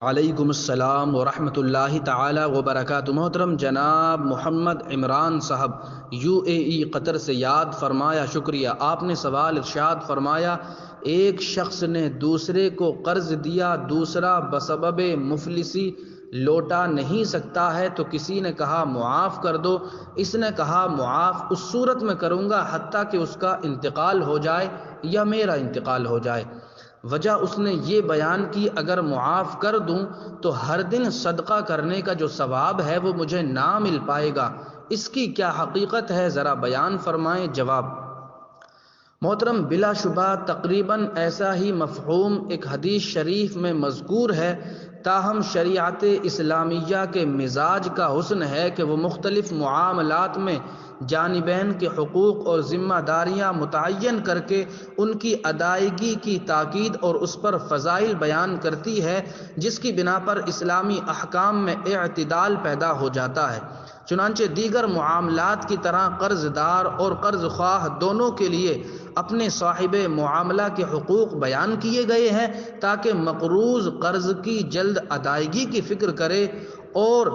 علیکم السلام ورحمۃ اللہ تعالی وبرکاتہ۔ محترم جناب محمد عمران صاحب UAE قطر سے یاد فرمایا، شکریہ۔ آپ نے سوال ارشاد فرمایا، ایک شخص نے دوسرے کو قرض دیا، دوسرا بسبب مفلسی لوٹا نہیں سکتا ہے تو کسی نے کہا معاف کر دو۔ اس نے کہا معاف اس صورت میں کروں گا حتیٰ کہ اس کا انتقال ہو جائے یا میرا انتقال ہو جائے۔ وجہ اس نے یہ بیان کی، اگر معاف کر دوں تو ہر دن صدقہ کرنے کا جو ثواب ہے وہ مجھے نہ مل پائے گا، اس کی کیا حقیقت ہے، ذرا بیان فرمائیں۔ جواب: محترم، بلا شبہ تقریباً ایسا ہی مفہوم ایک حدیث شریف میں مذکور ہے، تاہم شریعت اسلامیہ کے مزاج کا حسن ہے کہ وہ مختلف معاملات میں جانبین کے حقوق اور ذمہ داریاں متعین کر کے ان کی ادائیگی کی تاکید اور اس پر فضائل بیان کرتی ہے، جس کی بنا پر اسلامی احکام میں اعتدال پیدا ہو جاتا ہے۔ چنانچہ دیگر معاملات کی طرح قرض دار اور قرض خواہ دونوں کے لیے اپنے صاحب معاملہ کے حقوق بیان کیے گئے ہیں تاکہ مقروض قرض کی جلد ادائیگی کی فکر کرے، اور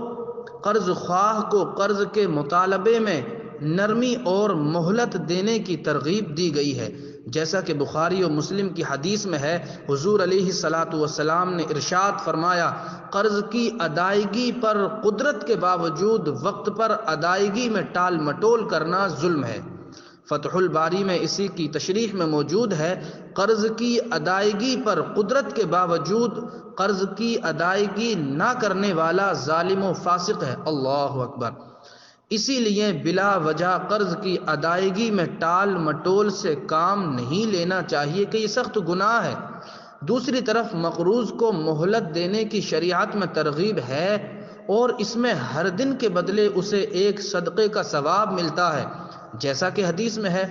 قرض خواہ کو قرض کے مطالبے میں نرمی اور مہلت دینے کی ترغیب دی گئی ہے، جیسا کہ بخاری و مسلم کی حدیث میں ہے۔ حضور علیہ الصلاۃ والسلام نے ارشاد فرمایا، قرض کی ادائیگی پر قدرت کے باوجود وقت پر ادائیگی میں ٹال مٹول کرنا ظلم ہے۔ فتح الباری میں اسی کی تشریح میں موجود ہے، قرض کی ادائیگی پر قدرت کے باوجود قرض کی ادائیگی نہ کرنے والا ظالم و فاسق ہے۔ اللہ اکبر۔ اسی لیے بلا وجہ قرض کی ادائیگی میں ٹال مٹول سے کام نہیں لینا چاہیے کہ یہ سخت گناہ ہے۔ دوسری طرف مقروض کو مہلت دینے کی شریعت میں ترغیب ہے اور اس میں ہر دن کے بدلے اسے ایک صدقے کا ثواب ملتا ہے، جیسا کہ حدیث میں ہے۔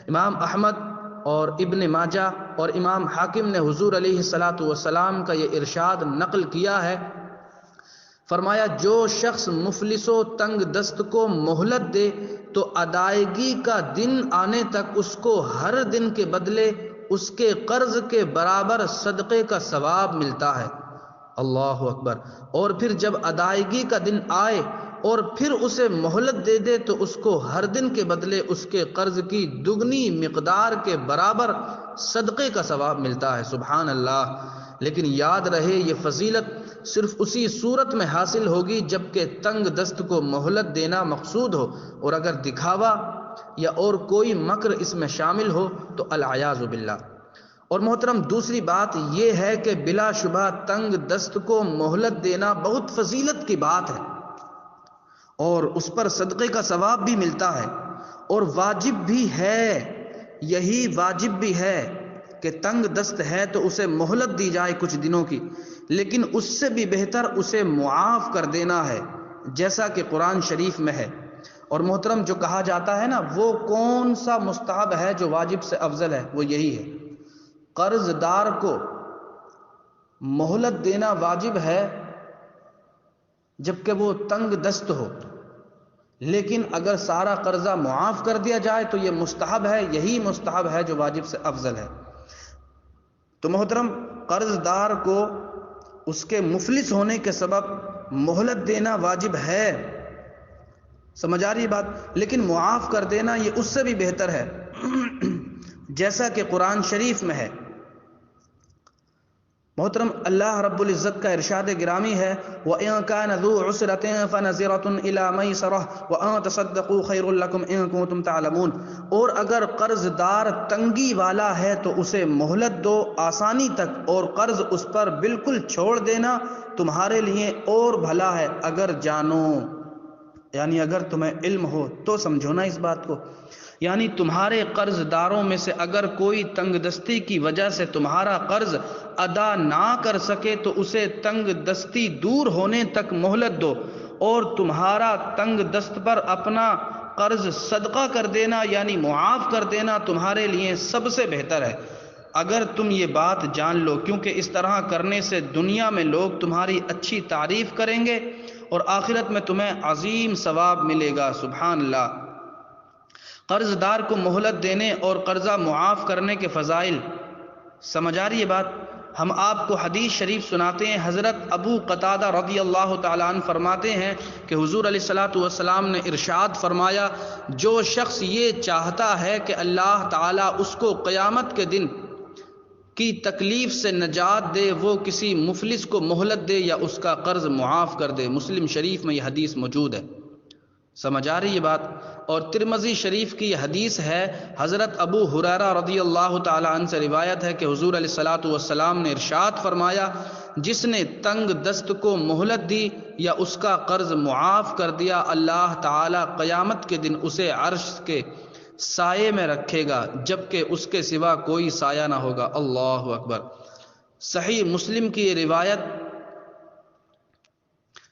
امام احمد اور ابن ماجہ اور امام حاکم نے حضور علیہ الصلاۃ والسلام کا یہ ارشاد نقل کیا ہے، فرمایا جو شخص مفلس و تنگ دست کو مہلت دے تو ادائیگی کا دن آنے تک اس کو ہر دن کے بدلے اس کے قرض کے برابر صدقے کا ثواب ملتا ہے۔ اللہ اکبر۔ اور پھر جب ادائیگی کا دن آئے اور پھر اسے مہلت دے دے تو اس کو ہر دن کے بدلے اس کے قرض کی دگنی مقدار کے برابر صدقے کا ثواب ملتا ہے۔ سبحان اللہ۔ لیکن یاد رہے یہ فضیلت صرف اسی صورت میں حاصل ہوگی جبکہ تنگ دست کو مہلت دینا مقصود ہو، اور اگر دکھاوا یا اور کوئی مکر اس میں شامل ہو تو العیاذ باللہ۔ اور محترم، دوسری بات یہ ہے کہ بلا شبہ تنگ دست کو مہلت دینا بہت فضیلت کی بات ہے اور اس پر صدقے کا ثواب بھی ملتا ہے اور واجب بھی ہے۔ یہی واجب بھی ہے کہ تنگ دست ہے تو اسے مہلت دی جائے کچھ دنوں کی، لیکن اس سے بھی بہتر اسے معاف کر دینا ہے، جیسا کہ قرآن شریف میں ہے۔ اور محترم، جو کہا جاتا ہے نا، وہ کون سا مستحب ہے جو واجب سے افضل ہے، وہ یہی ہے۔ قرض دار کو مہلت دینا واجب ہے جبکہ وہ تنگ دست ہو، لیکن اگر سارا قرضہ معاف کر دیا جائے تو یہ مستحب ہے، یہی مستحب ہے جو واجب سے افضل ہے۔ تو محترم، قرض دار کو اس کے مفلس ہونے کے سبب مہلت دینا واجب ہے، سمجھ آ رہی بات؟ لیکن معاف کر دینا یہ اس سے بھی بہتر ہے، جیسا کہ قرآن شریف میں ہے۔ محترم، اللہ رب العزت کا ارشاد گرامی ہے، وَإِن كَانَ ذُو عُسْرَةٍ فَنَظِرَةٌ إِلَىٰ مَيْسَرَةٍ وَأَن تَصَدَّقُوا خَيْرٌ لَكُمْ إِن كُنتُمْ تَعْلَمُونَ۔ اور اگر قرض دار تنگی والا ہے تو اسے مہلت دو آسانی تک، اور قرض اس پر بالکل چھوڑ دینا تمہارے لیے اور بھلا ہے اگر جانو، یعنی اگر تمہیں علم ہو تو سمجھو نا اس بات کو۔ یعنی تمہارے قرض داروں میں سے اگر کوئی تنگ دستی کی وجہ سے تمہارا قرض ادا نہ کر سکے تو اسے تنگ دستی دور ہونے تک مہلت دو، اور تمہارا تنگ دست پر اپنا قرض صدقہ کر دینا یعنی معاف کر دینا تمہارے لیے سب سے بہتر ہے اگر تم یہ بات جان لو، کیونکہ اس طرح کرنے سے دنیا میں لوگ تمہاری اچھی تعریف کریں گے اور آخرت میں تمہیں عظیم ثواب ملے گا۔ سبحان اللہ۔ قرض دار کو مہلت دینے اور قرضہ معاف کرنے کے فضائل، سمجھ آ رہی ہے بات؟ ہم آپ کو حدیث شریف سناتے ہیں۔ حضرت ابو قتادہ رضی اللہ تعالیٰ عنہ فرماتے ہیں کہ حضور علیہ الصلوۃ والسلام نے ارشاد فرمایا، جو شخص یہ چاہتا ہے کہ اللہ تعالیٰ اس کو قیامت کے دن کی تکلیف سے نجات دے، وہ کسی مفلس کو مہلت دے یا اس کا قرض معاف کر دے۔ مسلم شریف میں یہ حدیث موجود ہے۔ سمجھ آ رہی یہ بات؟ اور ترمذی شریف کی یہ حدیث ہے، حضرت ابو ہریرہ رضی اللہ تعالیٰ عنہ سے روایت ہے کہ حضور علیہ الصلوۃ والسلام نے ارشاد فرمایا، جس نے تنگ دست کو مہلت دی یا اس کا قرض معاف کر دیا، اللہ تعالیٰ قیامت کے دن اسے عرش کے سائے میں رکھے گا، جبکہ اس کے سوا کوئی سایہ نہ ہوگا۔ اللہ اکبر۔ صحیح مسلم کی یہ روایت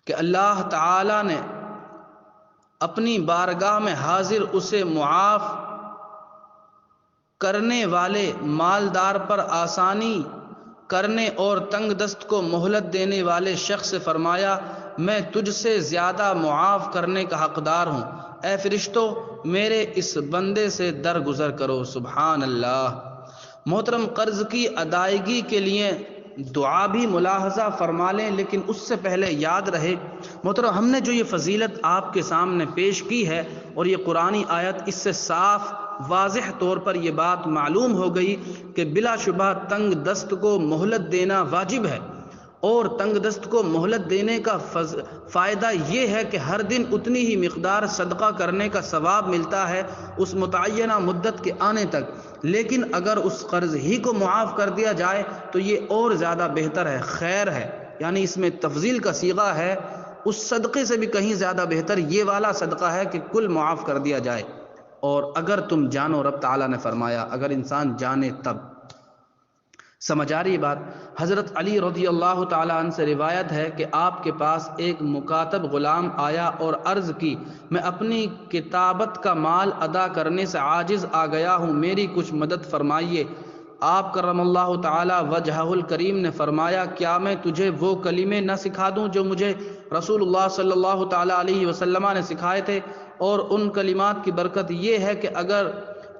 کہ اللہ تعالیٰ نے اپنی بارگاہ میں حاضر اسے معاف کرنے والے مالدار پر آسانی کرنے اور تنگ دست کو مہلت دینے والے شخص سے فرمایا، میں تجھ سے زیادہ معاف کرنے کا حقدار ہوں، اے فرشتوں میرے اس بندے سے درگزر کرو۔ سبحان اللہ۔ محترم، قرض کی ادائیگی کے لیے دعا بھی ملاحظہ فرما لیں، لیکن اس سے پہلے یاد رہے محترم، ہم نے جو یہ فضیلت آپ کے سامنے پیش کی ہے اور یہ قرآنی آیت، اس سے صاف واضح طور پر یہ بات معلوم ہو گئی کہ بلا شبہ تنگ دست کو مہلت دینا واجب ہے، اور تنگ دست کو مہلت دینے کا فائدہ یہ ہے کہ ہر دن اتنی ہی مقدار صدقہ کرنے کا ثواب ملتا ہے اس متعینہ مدت کے آنے تک، لیکن اگر اس قرض ہی کو معاف کر دیا جائے تو یہ اور زیادہ بہتر ہے، خیر ہے، یعنی اس میں تفضیل کا صیغہ ہے، اس صدقے سے بھی کہیں زیادہ بہتر یہ والا صدقہ ہے کہ کل معاف کر دیا جائے۔ اور اگر تم جانو، رب تعالیٰ نے فرمایا اگر انسان جانے تب۔ سمجھ آ رہی بات؟ حضرت علی رضی اللہ تعالیٰ عنہ سے روایت ہے کہ آپ کے پاس ایک مکاتب غلام آیا اور عرض کی، میں اپنی کتابت کا مال ادا کرنے سے عاجز آ گیا ہوں، میری کچھ مدد فرمائیے۔ آپ کرم اللہ تعالیٰ وجہہ الکریم نے فرمایا، کیا میں تجھے وہ کلمے نہ سکھا دوں جو مجھے رسول اللہ صلی اللہ تعالیٰ علیہ وسلم نے سکھائے تھے؟ اور ان کلمات کی برکت یہ ہے کہ اگر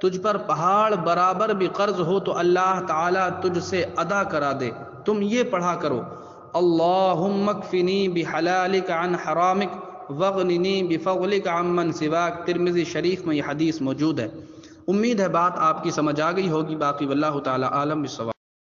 تجھ پر پہاڑ برابر بھی قرض ہو تو اللہ تعالیٰ تجھ سے ادا کرا دے۔ تم یہ پڑھا کرو، اللہم اکفنی بحلالک عن حرامک واغننی بفضلک عمن سواک۔ ترمذی شریف میں یہ حدیث موجود ہے۔ امید ہے بات آپ کی سمجھ آ گئی ہوگی، باقی واللہ تعالیٰ عالم بالصواب۔